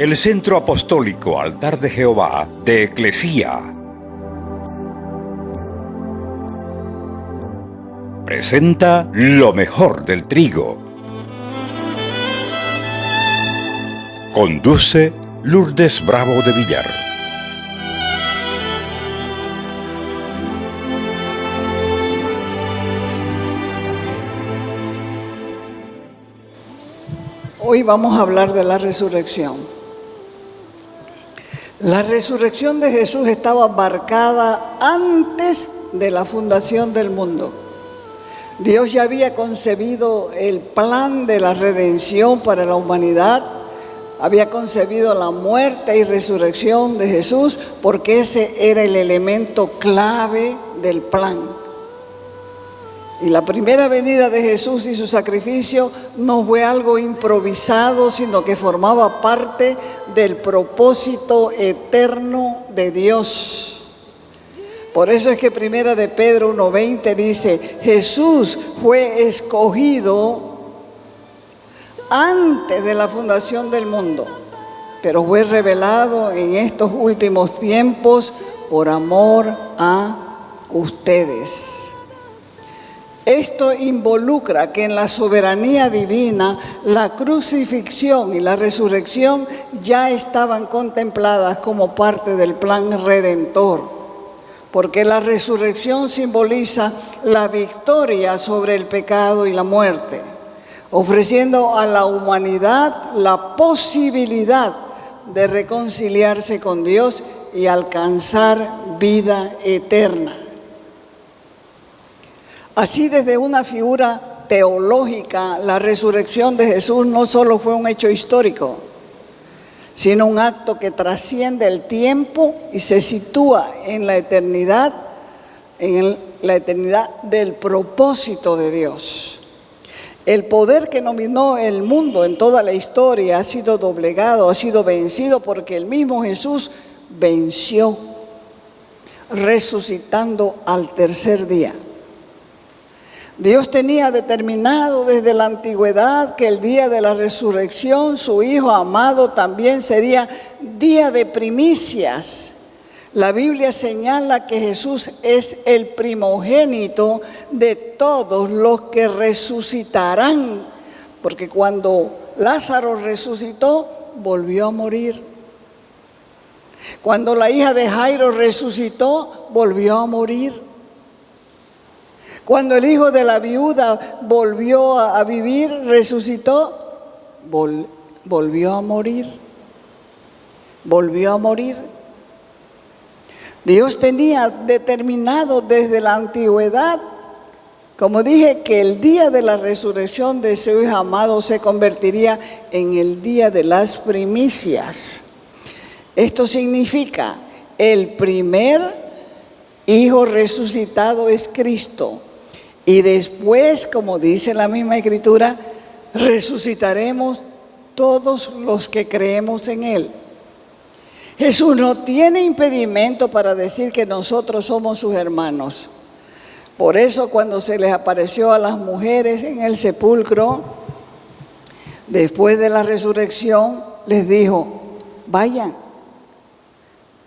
el Centro Apostólico Altar de Jehová de Eclesía presenta lo mejor del trigo. Conduce Lourdes Bravo de Villar. Hoy vamos a hablar de la resurrección. La resurrección de Jesús estaba marcada antes de la fundación del mundo. Dios ya había concebido el plan de la redención para la humanidad, había concebido la muerte y resurrección de Jesús porque ese era el elemento clave del plan. Y la primera venida de Jesús y su sacrificio no fue algo improvisado, sino que formaba parte del propósito eterno de Dios. Por eso es que primera de Pedro 1:20 dice, Jesús fue escogido antes de la fundación del mundo, pero fue revelado en estos últimos tiempos por amor a ustedes. Esto involucra que en la soberanía divina, la crucifixión y la resurrección ya estaban contempladas como parte del plan redentor, porque la resurrección simboliza la victoria sobre el pecado y la muerte, ofreciendo a la humanidad la posibilidad de reconciliarse con Dios y alcanzar vida eterna. Así, desde una figura teológica, la resurrección de Jesús no solo fue un hecho histórico, sino un acto que trasciende el tiempo y se sitúa en la eternidad del propósito de Dios. El poder que dominó el mundo en toda la historia ha sido doblegado, ha sido vencido, porque el mismo Jesús venció, resucitando al tercer día. Dios tenía determinado desde la antigüedad que el día de la resurrección, su Hijo amado, también sería día de primicias. La Biblia señala que Jesús es el primogénito de todos los que resucitarán, porque cuando Lázaro resucitó, volvió a morir. Cuando la hija de Jairo resucitó, volvió a morir. Cuando el hijo de la viuda volvió a vivir, resucitó, volvió a morir. Volvió a morir. Dios tenía determinado desde la antigüedad, como dije, que el día de la resurrección de su Hijo amado se convertiría en el día de las primicias. Esto significa, el primer Hijo resucitado es Cristo. Y después, como dice la misma Escritura, resucitaremos todos los que creemos en Él. Jesús no tiene impedimento para decir que nosotros somos sus hermanos. Por eso, cuando se les apareció a las mujeres en el sepulcro, después de la resurrección, les dijo, vayan,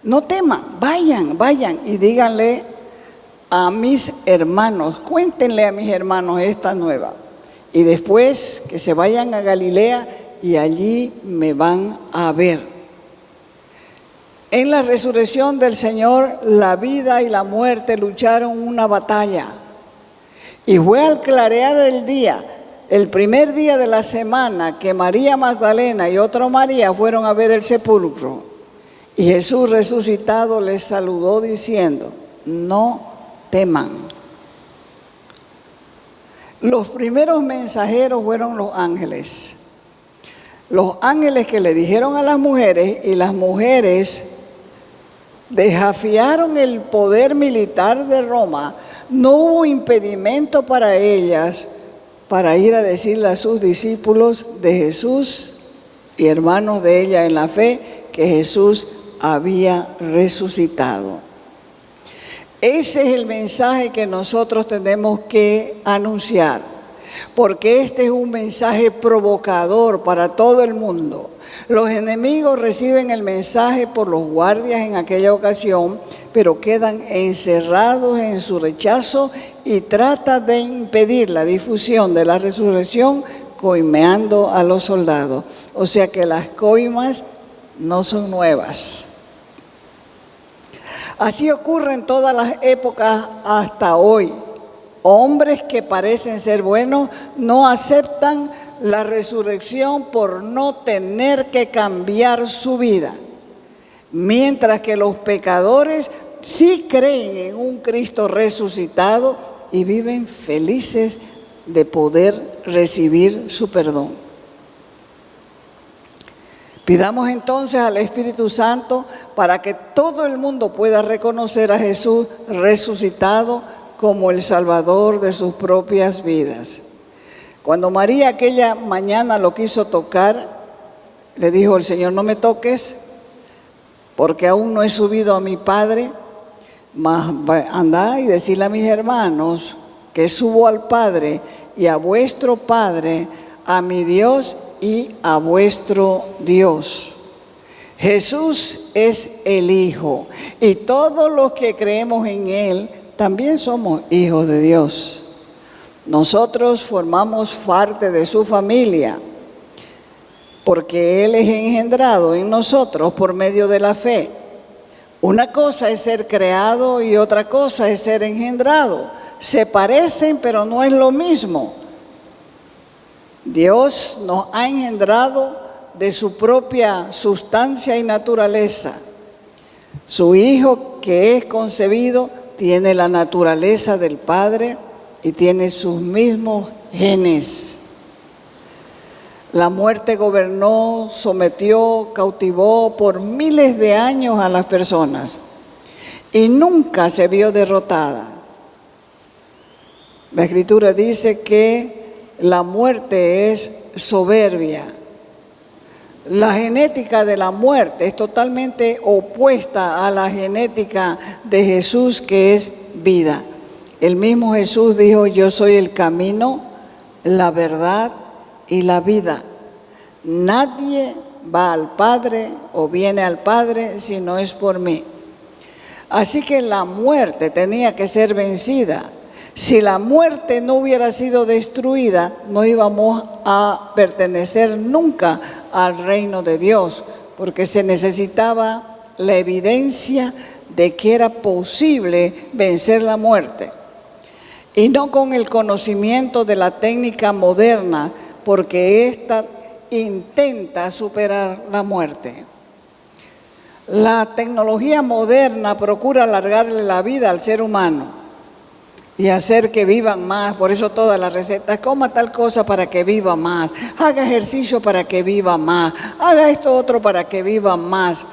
no teman, vayan y díganle a mis hermanos, cuéntenle a mis hermanos esta nueva. Y después que se vayan a Galilea y allí me van a ver. En la resurrección del Señor, la vida y la muerte lucharon una batalla. Y fue al clarear el día, el primer día de la semana, que María Magdalena y otra María fueron a ver el sepulcro. Y Jesús resucitado les saludó diciendo, no teman. Los primeros mensajeros fueron los ángeles. Los ángeles que le dijeron a las mujeres, y las mujeres desafiaron el poder militar de Roma. No hubo impedimento para ellas para ir a decirle a sus discípulos de Jesús y hermanos de ella en la fe que Jesús había resucitado. Ese es el mensaje que nosotros tenemos que anunciar. porque este es un mensaje provocador para todo el mundo. Los enemigos reciben el mensaje por los guardias en aquella ocasión, pero quedan encerrados en su rechazo y tratan de impedir la difusión de la resurrección coimeando a los soldados. O sea que las coimas no son nuevas. Así ocurre en todas las épocas hasta hoy. Hombres que parecen ser buenos no aceptan la resurrección por no tener que cambiar su vida, mientras que los pecadores sí creen en un Cristo resucitado y viven felices de poder recibir su perdón. Pidamos entonces al Espíritu Santo para que todo el mundo pueda reconocer a Jesús resucitado como el Salvador de sus propias vidas. Cuando María aquella mañana lo quiso tocar, le dijo el Señor: no me toques, porque aún no he subido a mi Padre, mas andad y decirle a mis hermanos que subo al Padre y a vuestro Padre, a mi Dios y a vuestro Dios. Jesús es el Hijo, y todos los que creemos en Él también somos hijos de Dios. Nosotros formamos parte de su familia, porque Él es engendrado en nosotros por medio de la fe. Una cosa es ser creado y otra cosa es ser engendrado. Se parecen, pero no es lo mismo. Dios nos ha engendrado de su propia sustancia y naturaleza. Su Hijo, que es concebido, tiene la naturaleza del Padre y tiene sus mismos genes. La muerte gobernó, sometió, cautivó por miles de años a las personas y nunca se vio derrotada. La Escritura dice que la muerte es soberbia. La genética de la muerte es totalmente opuesta a la genética de Jesús, que es vida. El mismo Jesús dijo: yo soy el camino, la verdad y la vida. Nadie va al Padre o viene al Padre si no es por mí. Así que la muerte tenía que ser vencida. Si la muerte no hubiera sido destruida, no íbamos a pertenecer nunca al reino de Dios, porque se necesitaba la evidencia de que era posible vencer la muerte. Y no con el conocimiento de la técnica moderna, porque ésta intenta superar la muerte. La tecnología moderna procura alargarle la vida al ser humano y hacer que vivan más. Por eso todas las recetas: coma tal cosa para que viva más, haga ejercicio para que viva más, haga esto otro para que viva más.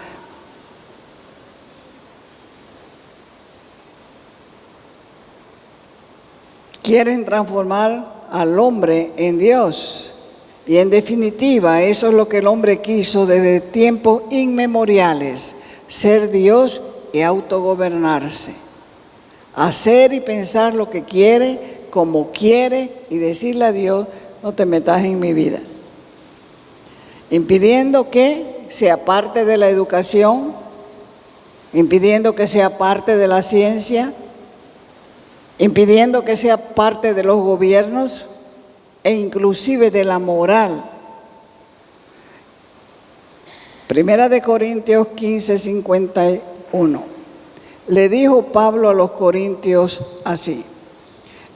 Quieren transformar al hombre en Dios. Y en definitiva, eso es lo que el hombre quiso desde tiempos inmemoriales: ser Dios y autogobernarse. Hacer y pensar lo que quiere, como quiere, y decirle a Dios: no te metas en mi vida. Impidiendo que sea parte de la educación, impidiendo que sea parte de la ciencia, impidiendo que sea parte de los gobiernos e inclusive de la moral. Primera de Corintios 15:51. Le dijo Pablo a los corintios así: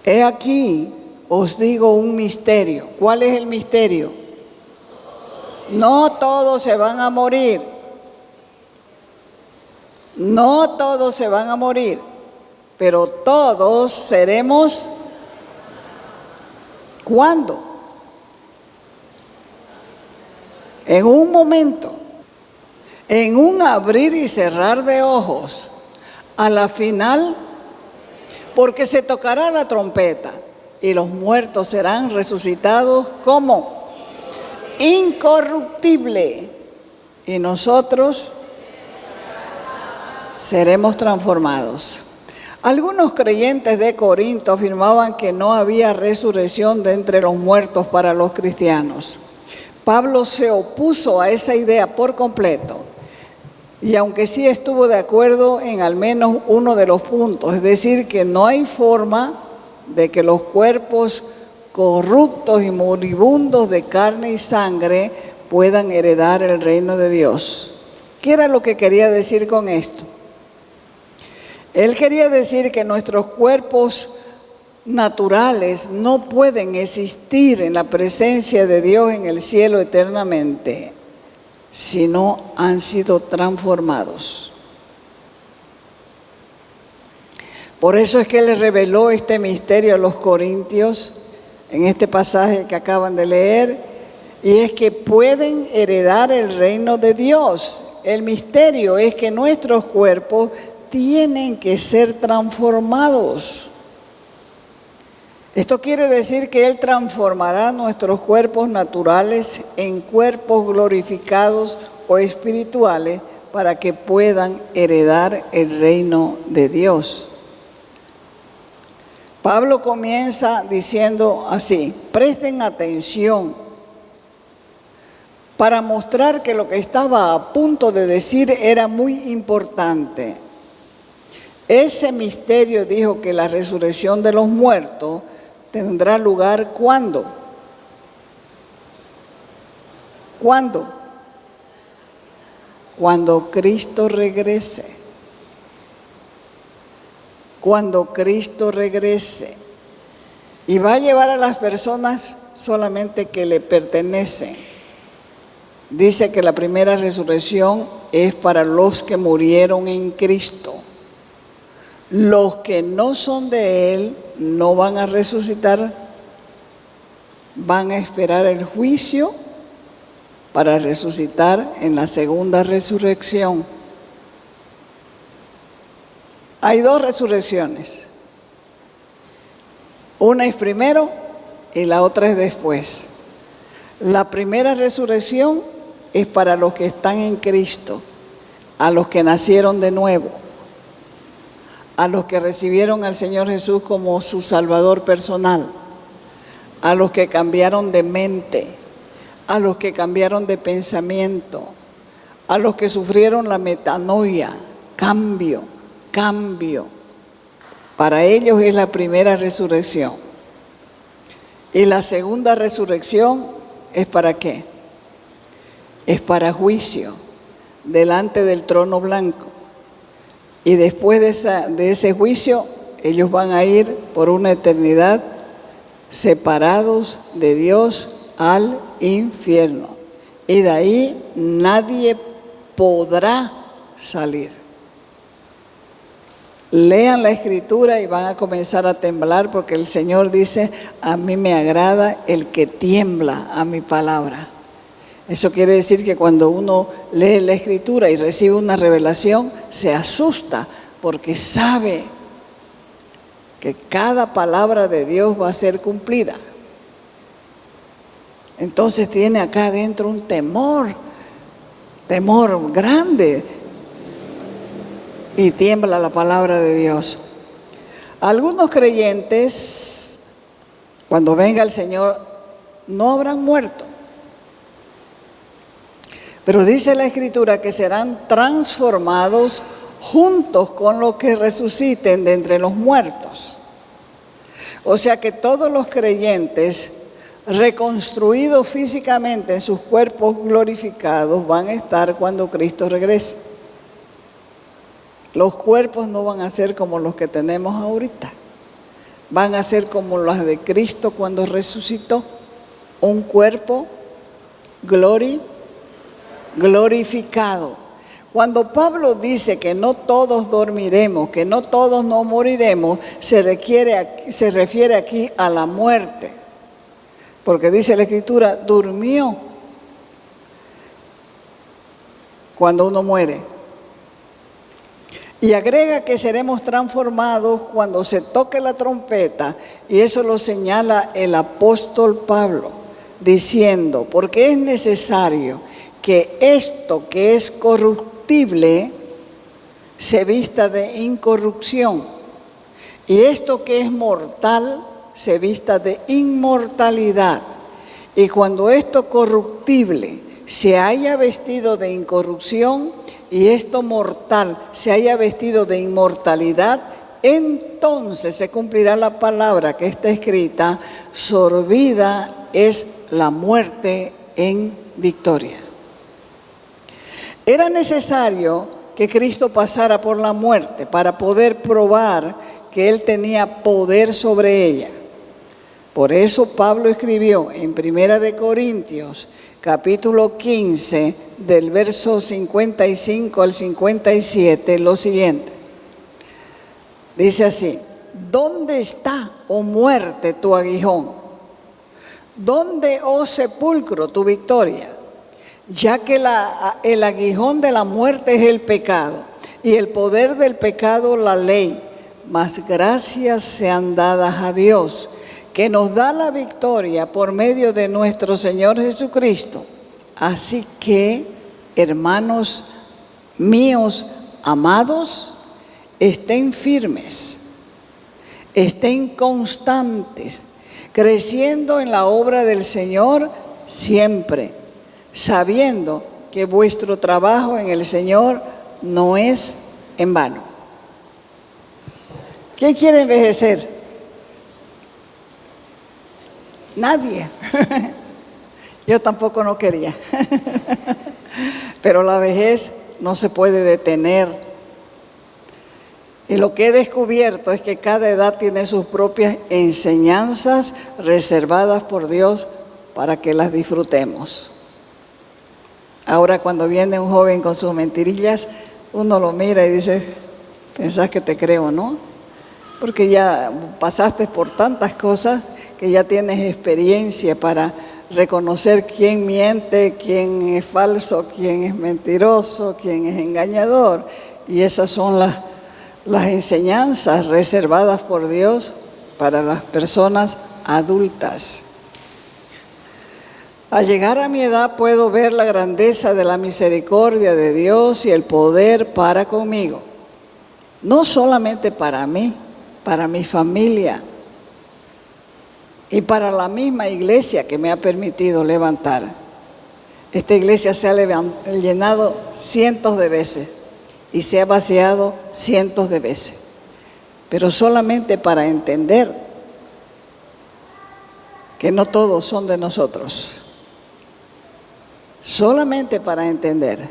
he aquí os digo un misterio. ¿Cuál es el misterio? No todos se van a morir. No todos se van a morir, pero todos seremos. ¿Cuándo? En un momento, en un abrir y cerrar de ojos. A la final, porque se tocará la trompeta y los muertos serán resucitados como incorruptible, y nosotros seremos transformados. Algunos creyentes de Corinto afirmaban que no había resurrección de entre los muertos para los cristianos. Pablo se opuso a esa idea por completo, y aunque sí estuvo de acuerdo en al menos uno de los puntos, es decir, que no hay forma de que los cuerpos corruptos y moribundos de carne y sangre puedan heredar el reino de Dios. ¿Qué era lo que quería decir con esto? Él quería decir que nuestros cuerpos naturales no pueden existir en la presencia de Dios en el cielo eternamente si no han sido transformados. Por eso es que Él reveló este misterio a los corintios en este pasaje que acaban de leer, y es que pueden heredar el reino de Dios. El misterio es que nuestros cuerpos tienen que ser transformados. Esto quiere decir que Él transformará nuestros cuerpos naturales en cuerpos glorificados o espirituales para que puedan heredar el reino de Dios. Pablo comienza diciendo así: presten atención, para mostrar que lo que estaba a punto de decir era muy importante. Ese misterio, dijo, que la resurrección de los muertos tendrá lugar ¿cuándo? ¿Cuándo? Cuando Cristo regrese. Cuando Cristo regrese. Y va a llevar a las personas solamente que le pertenecen. Dice que la primera resurrección es para los que murieron en Cristo. Los que no son de Él no van a resucitar, van a esperar el juicio para resucitar en la segunda resurrección. Hay dos resurrecciones. Una es primero y la otra es después. La primera resurrección es para los que están en Cristo, a los que nacieron de nuevo, a los que recibieron al Señor Jesús como su Salvador personal, a los que cambiaron de mente, a los que cambiaron de pensamiento, a los que sufrieron la metanoia, cambio. Para ellos es la primera resurrección. Y la segunda resurrección es ¿para qué? Es para juicio delante del trono blanco. Y después de ese juicio, ellos van a ir por una eternidad separados de Dios al infierno. Y de ahí nadie podrá salir. Lean la Escritura y van a comenzar a temblar, porque el Señor dice: a mí me agrada el que tiembla a mi palabra. Eso quiere decir que cuando uno lee la Escritura y recibe una revelación, se asusta porque sabe que cada palabra de Dios va a ser cumplida. Entonces tiene acá adentro un temor grande, y tiembla la palabra de Dios. Algunos creyentes, cuando venga el Señor, no habrán muerto. Pero dice la Escritura que serán transformados juntos con los que resuciten de entre los muertos. O sea que todos los creyentes reconstruidos físicamente en sus cuerpos glorificados van a estar cuando Cristo regrese. Los cuerpos no van a ser como los que tenemos ahorita. Van a ser como los de Cristo cuando resucitó. Un cuerpo glorificado. Cuando Pablo dice que no todos dormiremos, que no todos no moriremos, se refiere aquí a la muerte. Porque dice la Escritura, durmió cuando uno muere. Y agrega que seremos transformados cuando se toque la trompeta, y eso lo señala el apóstol Pablo, diciendo: porque es necesario que esto que es corruptible se vista de incorrupción, Y esto que es mortal se vista de inmortalidad. Y cuando esto corruptible se haya vestido de incorrupción y esto mortal se haya vestido de inmortalidad, entonces se cumplirá la palabra que está escrita: sorbida es la muerte en victoria. Era necesario que Cristo pasara por la muerte para poder probar que Él tenía poder sobre ella. Por eso Pablo escribió en 1 Corintios, capítulo 15, del verso 55 al 57, lo siguiente. Dice así: ¿dónde está, oh muerte, tu aguijón? ¿Dónde, oh sepulcro, tu victoria? Ya que el aguijón de la muerte es el pecado, y el poder del pecado la ley. Mas gracias sean dadas a Dios, que nos da la victoria por medio de nuestro Señor Jesucristo. Así que, hermanos míos amados, estén firmes, estén constantes, creciendo en la obra del Señor siempre, sabiendo que vuestro trabajo en el Señor no es en vano. ¿Quién quiere envejecer? Nadie. Yo tampoco no quería. Pero la vejez no se puede detener. Y lo que he descubierto es que cada edad tiene sus propias enseñanzas reservadas por Dios para que las disfrutemos. Ahora, cuando viene un joven con sus mentirillas, uno lo mira y dice: pensás que te creo, ¿no? Porque ya pasaste por tantas cosas que ya tienes experiencia para reconocer quién miente, quién es falso, quién es mentiroso, quién es engañador. Y esas son las enseñanzas reservadas por Dios para las personas adultas. Al llegar a mi edad puedo ver la grandeza de la misericordia de Dios y el poder para conmigo. No solamente para mí, para mi familia y para la misma iglesia que me ha permitido levantar. Esta iglesia se ha llenado cientos de veces y se ha vaciado cientos de veces, pero solamente para entender que no todos son de nosotros. Solamente para entender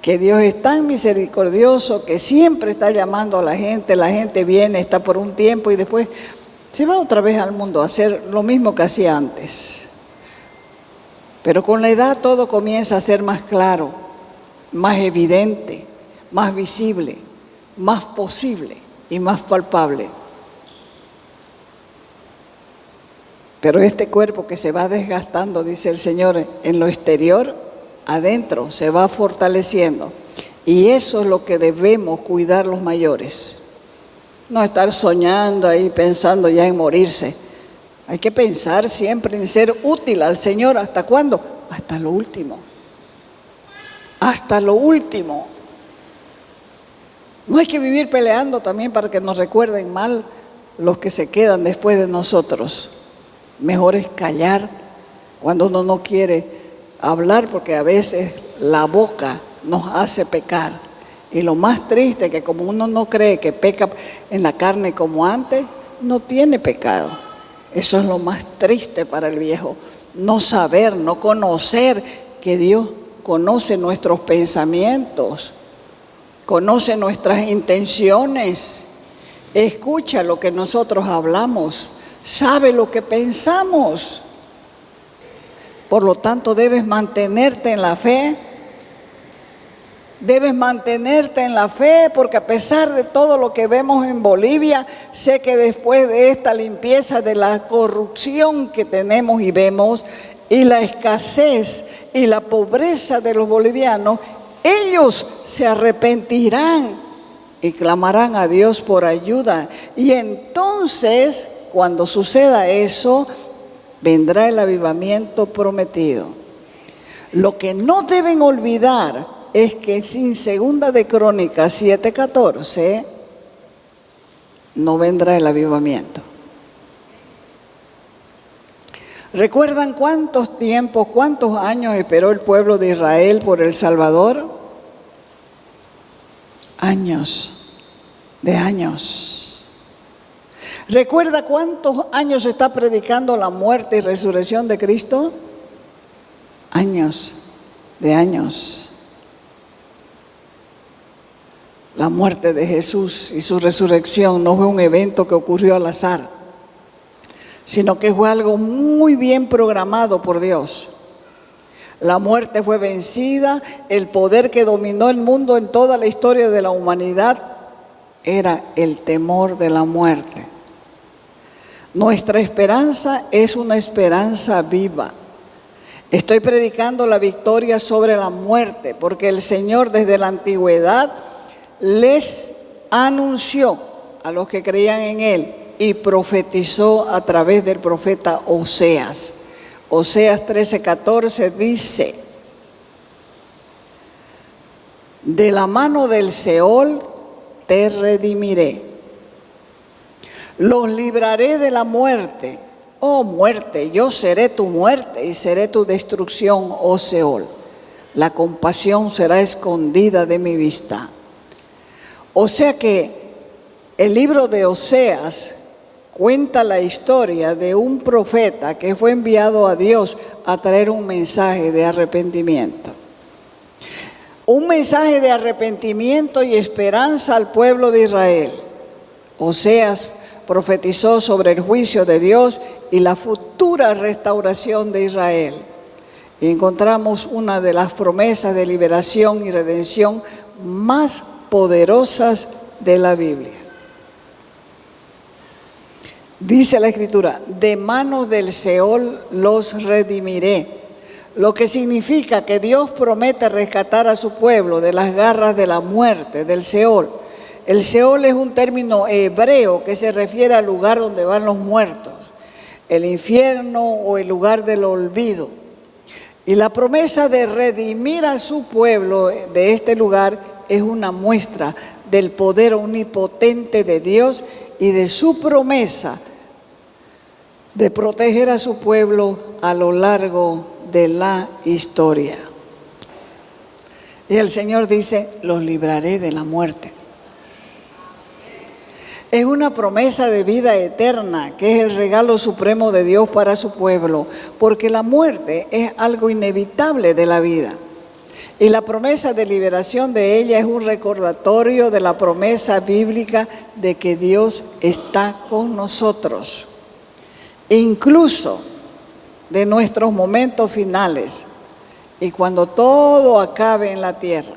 que Dios es tan misericordioso que siempre está llamando a la gente viene, está por un tiempo y después se va otra vez al mundo a hacer lo mismo que hacía antes. Pero con la edad todo comienza a ser más claro, más evidente, más visible, más posible y más palpable. Pero este cuerpo que se va desgastando, dice el Señor, en lo exterior, adentro se va fortaleciendo. Y eso es lo que debemos cuidar los mayores. No estar soñando ahí, pensando ya en morirse. Hay que pensar siempre en ser útil al Señor. ¿Hasta cuándo? Hasta lo último. Hasta lo último. No hay que vivir peleando también para que nos recuerden mal los que se quedan después de nosotros. Mejor es callar cuando uno no quiere hablar, porque a veces la boca nos hace pecar. Y lo más triste es que como uno no cree que peca en la carne como antes, no tiene pecado. Eso es lo más triste para el viejo. No saber, no conocer que Dios conoce nuestros pensamientos, conoce nuestras intenciones, escucha lo que nosotros hablamos, sabe lo que pensamos. Por lo tanto, debes mantenerte en la fe. Debes mantenerte en la fe, porque a pesar de todo lo que vemos en Bolivia, sé que después de esta limpieza de la corrupción que tenemos y vemos, y la escasez y la pobreza de los bolivianos, ellos se arrepentirán y clamarán a Dios por ayuda. Y entonces, cuando suceda eso, vendrá el avivamiento prometido. Lo que no deben olvidar es que sin Segunda de Crónicas 7:14 no vendrá el avivamiento. ¿Recuerdan cuántos años esperó el pueblo de Israel por el Salvador? Años de años. ¿Recuerda cuántos años se está predicando la muerte y resurrección de Cristo? Años de años. La muerte de Jesús y su resurrección no fue un evento que ocurrió al azar, sino que fue algo muy bien programado por Dios. La muerte fue vencida, el poder que dominó el mundo en toda la historia de la humanidad era el temor de la muerte. Nuestra esperanza es una esperanza viva. Estoy predicando la victoria sobre la muerte, porque el Señor desde la antigüedad les anunció a los que creían en Él y profetizó a través del profeta Oseas. Oseas 13:14 dice: de la mano del Seol te redimiré, los libraré de la muerte. Oh muerte, yo seré tu muerte y seré tu destrucción, oh Seol. La compasión será escondida de mi vista. O sea que el libro de Oseas cuenta la historia de un profeta que fue enviado a Dios a traer un mensaje de arrepentimiento. Un mensaje de arrepentimiento y esperanza al pueblo de Israel. Oseas profetizó sobre el juicio de Dios y la futura restauración de Israel. Y encontramos una de las promesas de liberación y redención más poderosas de la Biblia. Dice la Escritura: de manos del Seol los redimiré, lo que significa que Dios promete rescatar a su pueblo de las garras de la muerte, del Seol. El Seol es un término hebreo que se refiere al lugar donde van los muertos, el infierno o el lugar del olvido. Y la promesa de redimir a su pueblo de este lugar es una muestra del poder omnipotente de Dios y de su promesa de proteger a su pueblo a lo largo de la historia. Y el Señor dice: los libraré de la muerte. Es una promesa de vida eterna, que es el regalo supremo de Dios para su pueblo, porque la muerte es algo inevitable de la vida. Y la promesa de liberación de ella es un recordatorio de la promesa bíblica de que Dios está con nosotros. Incluso de nuestros momentos finales. Y cuando todo acabe en la tierra,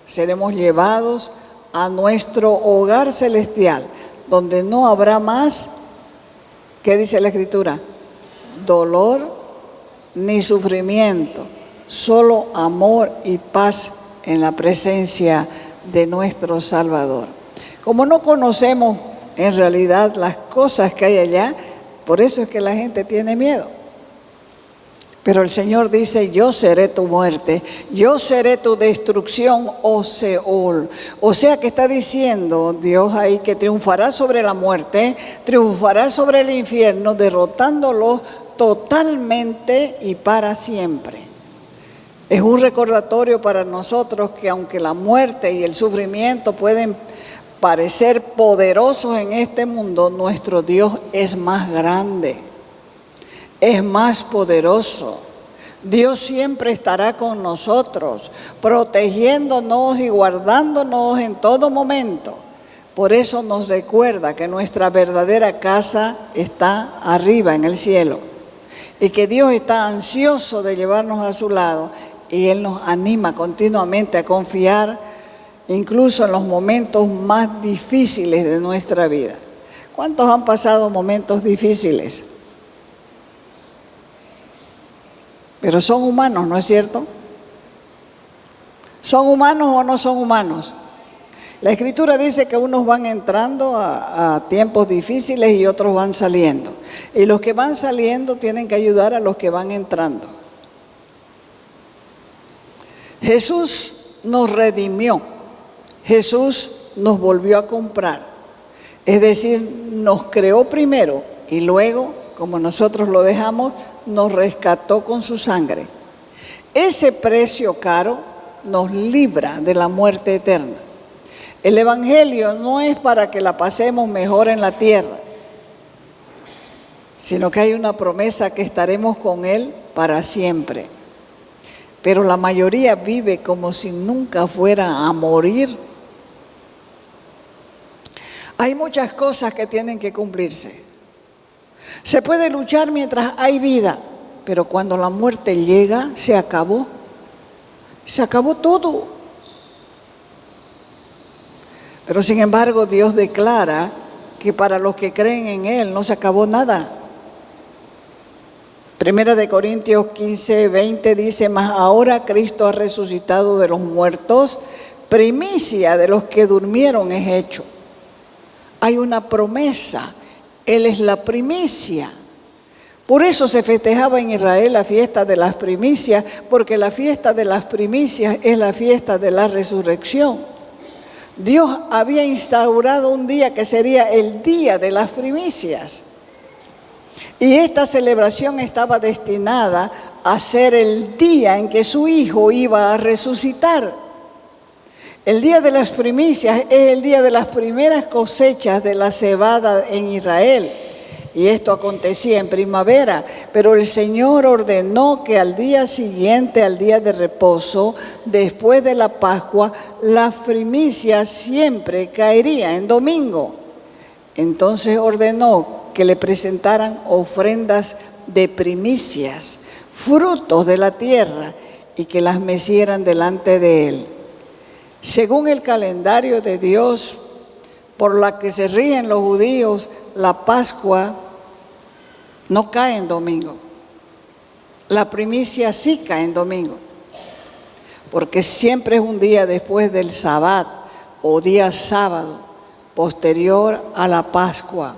seremos llevados a nuestro hogar celestial, donde no habrá más, ¿qué dice la Escritura? Dolor ni sufrimiento, solo amor y paz en la presencia de nuestro Salvador. Como no conocemos en realidad las cosas que hay allá, por eso es que la gente tiene miedo. Pero el Señor dice: yo seré tu muerte, yo seré tu destrucción, oh Seol. O sea que está diciendo Dios ahí que triunfará sobre la muerte, triunfará sobre el infierno, derrotándolo totalmente y para siempre. Es un recordatorio para nosotros que aunque la muerte y el sufrimiento pueden parecer poderosos en este mundo, nuestro Dios es más grande, es más poderoso. Dios siempre estará con nosotros, protegiéndonos y guardándonos en todo momento. Por eso nos recuerda que nuestra verdadera casa está arriba en el cielo y que Dios está ansioso de llevarnos a su lado, y Él nos anima continuamente a confiar incluso en los momentos más difíciles de nuestra vida. ¿Cuántos han pasado momentos difíciles? Pero son humanos, ¿no es cierto? ¿Son humanos o no son humanos? La Escritura dice que unos van entrando a tiempos difíciles y otros van saliendo. Y los que van saliendo tienen que ayudar a los que van entrando. Jesús nos redimió. Jesús nos volvió a comprar. Es decir, nos creó primero y luego, como nosotros lo dejamos, nos rescató con su sangre. Ese precio caro nos libra de la muerte eterna. El Evangelio no es para que la pasemos mejor en la tierra, sino que hay una promesa que estaremos con Él para siempre. Pero la mayoría vive como si nunca fuera a morir. Hay muchas cosas que tienen que cumplirse. Se puede luchar mientras hay vida, pero cuando la muerte llega, se acabó. Se acabó todo. Pero sin embargo, Dios declara que para los que creen en Él no se acabó nada. Primera de Corintios 15:20 dice: mas ahora Cristo ha resucitado de los muertos, primicia de los que durmieron es hecho. Hay una promesa, Él es la primicia. Por eso se festejaba en Israel la fiesta de las primicias, porque la fiesta de las primicias es la fiesta de la resurrección. Dios había instaurado un día que sería el día de las primicias. Y esta celebración estaba destinada a ser el día en que su Hijo iba a resucitar. El día de las primicias es el día de las primeras cosechas de la cebada en Israel. Y esto acontecía en primavera, pero el Señor ordenó que al día siguiente, al día de reposo, después de la Pascua, la primicia siempre caería en domingo. Entonces ordenó que le presentaran ofrendas de primicias, frutos de la tierra, y que las mecieran delante de Él. Según el calendario de Dios, por la que se ríen los judíos, la Pascua no cae en domingo. La primicia sí cae en domingo, porque siempre es un día después del Sabbat o día sábado, posterior a la Pascua.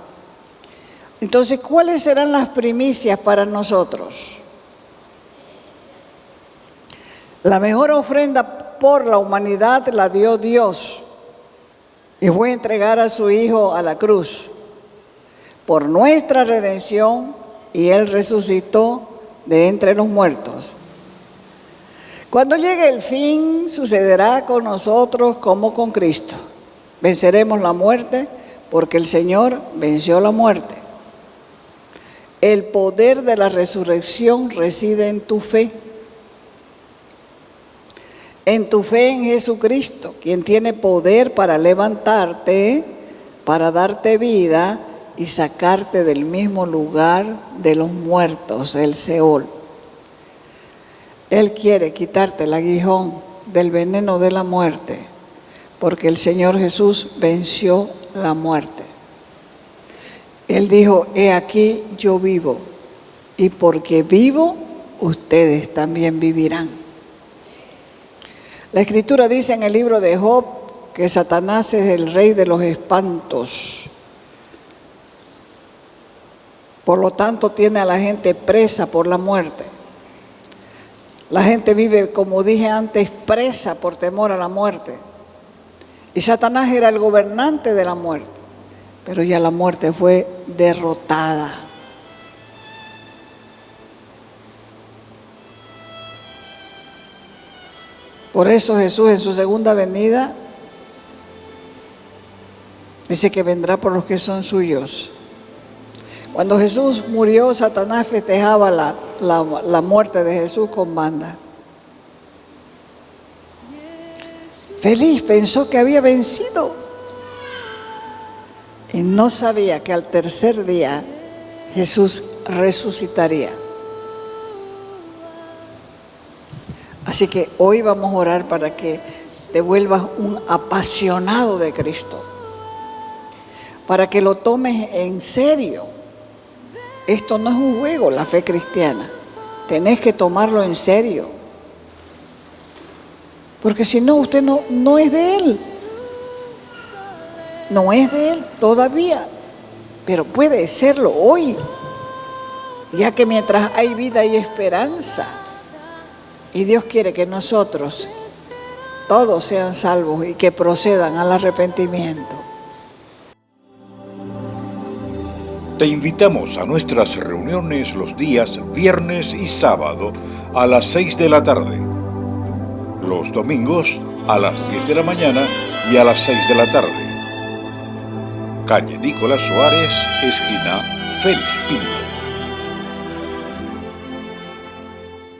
Entonces, ¿cuáles serán las primicias para nosotros? La mejor ofrenda por la humanidad la dio Dios. Y fue a entregar a su Hijo a la cruz por nuestra redención, y Él resucitó de entre los muertos. Cuando llegue el fin, sucederá con nosotros como con Cristo. Venceremos la muerte porque el Señor venció la muerte. El poder de la resurrección reside en tu fe. En tu fe en Jesucristo, quien tiene poder para levantarte, para darte vida y sacarte del mismo lugar de los muertos, el Seol. Él quiere quitarte el aguijón del veneno de la muerte, porque el Señor Jesús venció la muerte. Él dijo: he aquí yo vivo, y porque vivo, ustedes también vivirán. La Escritura dice en el libro de Job que Satanás es el rey de los espantos. Por lo tanto, tiene a la gente presa por la muerte. La gente vive, como dije antes, presa por temor a la muerte. Y Satanás era el gobernante de la muerte, pero ya la muerte fue derrotada. Por eso Jesús en su segunda venida dice que vendrá por los que son suyos. Cuando Jesús murió, Satanás festejaba la muerte de Jesús con banda. Feliz, pensó que había vencido. Y no sabía que al tercer día Jesús resucitaría. Así que hoy vamos a orar para que te vuelvas un apasionado de Cristo, para que lo tomes en serio. Esto no es un juego, la fe cristiana. Tenés que tomarlo en serio, porque si no, usted no es de Él. No es de Él todavía, pero puede serlo hoy, ya que mientras hay vida hay esperanza. Y Dios quiere que nosotros todos sean salvos y que procedan al arrepentimiento. Te invitamos a nuestras reuniones los días viernes y sábado a las 6 de la tarde. Los domingos a las 10 de la mañana y a las 6 de la tarde. Calle Nicolás Suárez, esquina Félix Pinto.